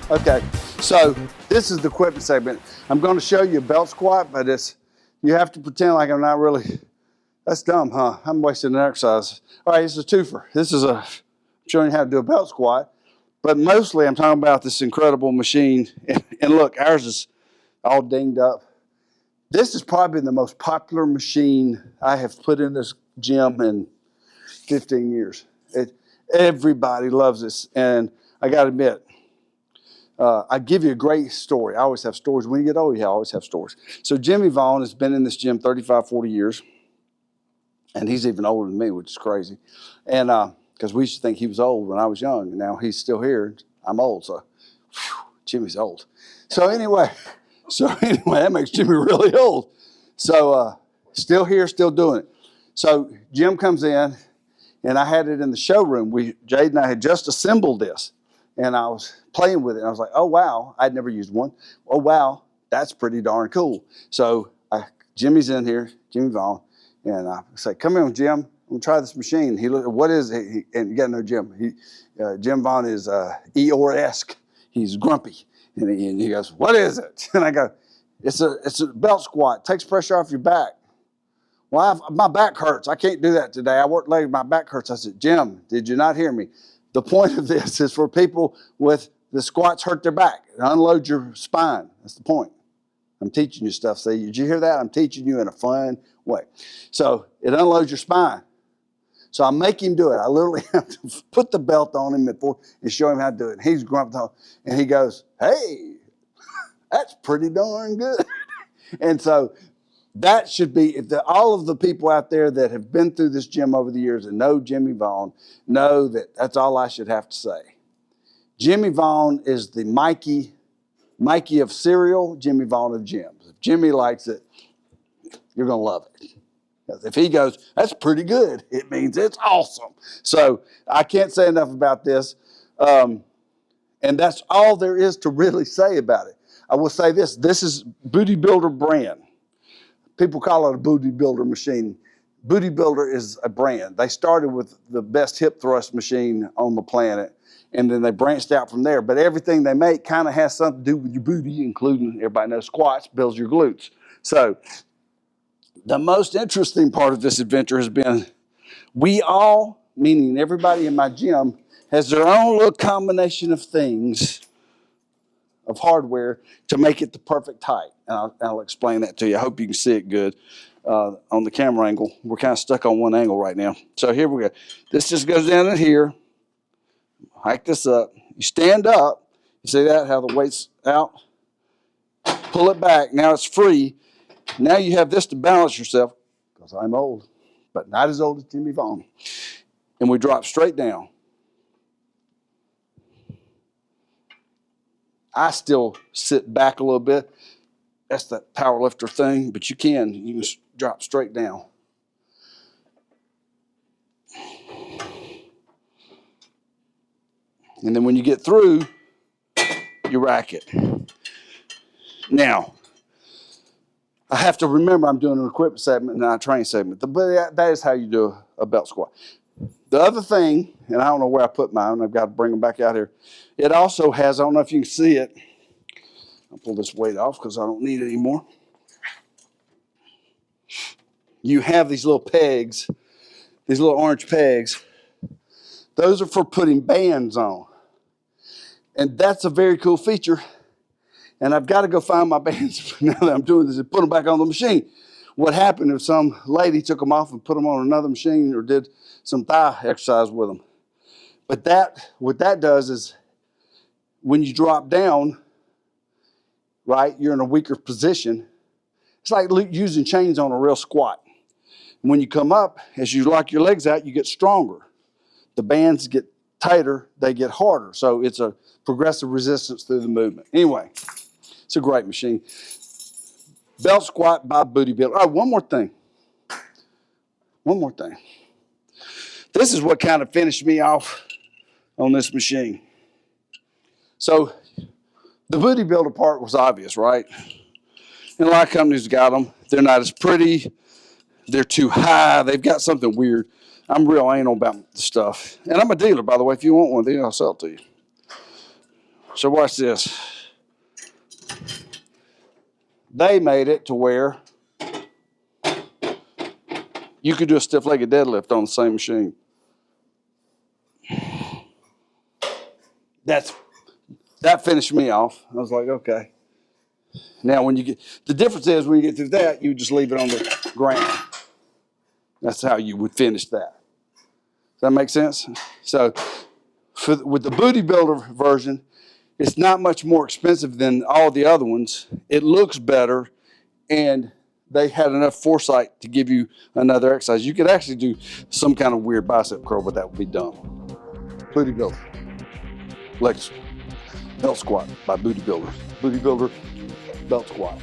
Okay, so this is the equipment segment. I'm going to show you a belt squat, but you have to pretend like I'm not really. That's dumb, huh? I'm wasting an exercise. All right, it's a twofer. This is showing you how to do a belt squat, but mostly I'm talking about this incredible machine. And look, ours is all dinged up. This is probably the most popular machine I have put in this gym in 15 years. Everybody loves this, and I got to admit, I give you a great story. I always have stories. When you get old, you always have stories. So Jimmy Vaughn has been in this gym 35, 40 years, and he's even older than me, which is crazy. And because we used to think he was old when I was young, and now he's still here. I'm old, so whew, Jimmy's old. So anyway, that makes Jimmy really old. So still here, still doing it. So Jim comes in, and I had it in the showroom. Jade and I had just assembled this. And I was playing with it, and I was like, oh, wow, I'd never used one. Oh, wow, that's pretty darn cool. So Jimmy's in here, Jimmy Vaughn, and I say, come in, Jim. I'm going to try this machine. He looked, what is it? And you got to know Jim. Jim Vaughn is Eeyore-esque. He's grumpy. And he goes, what is it? And I go, it's a belt squat. It takes pressure off your back. Well, my back hurts. I can't do that today. I worked late. My back hurts. I said, Jim, did you not hear me? The point of this is for people with the squats hurt their back. Unload your spine. That's the point. I'm teaching you stuff. Say, did you hear that? I'm teaching you in a fun way. So it unloads your spine. So I make him do it. I literally have to put the belt on him and show him how to do it. He's grumpy, and he goes, hey, that's pretty darn good. And so that should be, all of the people out there that have been through this gym over the years and know Jimmy Vaughn know that that's all I should have to say. Jimmy Vaughn is the Mikey of cereal, Jimmy Vaughn of gyms. If Jimmy likes it, you're going to love it. Because if he goes, that's pretty good, it means it's awesome. So I can't say enough about this. And that's all there is to really say about it. I will say this is Booty Builder brand. People call it a booty builder machine. Booty Builder is a brand. They started with the best hip thrust machine on the planet, and then they branched out from there. But everything they make kind of has something to do with your booty, including, everybody knows, squats, builds your glutes. So the most interesting part of this adventure has been we all, meaning everybody in my gym, has their own little combination of things, of hardware, to make it the perfect height. And I'll explain that to you. I hope you can see it good on the camera angle. We're kind of stuck on one angle right now. So here we go. This just goes down in here. Hike this up. You stand up. You see that, how the weight's out? Pull it back. Now it's free. Now you have this to balance yourself, because I'm old, but not as old as Jimmy Vaughn. And we drop straight down. I still sit back a little bit. That's that power lifter thing, but you can drop straight down. And then when you get through, you rack it. Now, I have to remember I'm doing an equipment segment and not a training segment. But that is how you do a belt squat. The other thing, and I don't know where I put mine, I've got to bring them back out here. It also has, I don't know if you can see it. I'll pull this weight off because I don't need it anymore. You have these little pegs, these little orange pegs. Those are for putting bands on. And that's a very cool feature. And I've got to go find my bands now that I'm doing this and put them back on the machine. What happened if some lady took them off and put them on another machine or did some thigh exercise with them? But what that does is when you drop down, right, you're in a weaker position. It's like using chains on a real squat. When you come up, as you lock your legs out, you get stronger. The bands get tighter, they get harder. So it's a progressive resistance through the movement. Anyway, it's a great machine. Belt squat by Booty Builder. Oh, one more thing. This is what kind of finished me off on this machine. So the Booty Builder part was obvious, right? And a lot of companies got them. They're not as pretty. they're too high. They've got something weird. I'm real anal about the stuff. And I'm a dealer, by the way. If you want one of these, I'll sell it to you. So watch this. They made it to where you could do a stiff-legged deadlift on the same machine. That finished me off. I was like, okay. Now, when you get, the difference is when you get through that, you just leave it on the ground. That's how you would finish that. Does that make sense? So, with the Booty Builder version, it's not much more expensive than all the other ones. It looks better, and they had enough foresight to give you another exercise. You could actually do some kind of weird bicep curl, but that would be dumb. Booty Builder. Belt squat by Booty Builder. Booty Builder belt squat.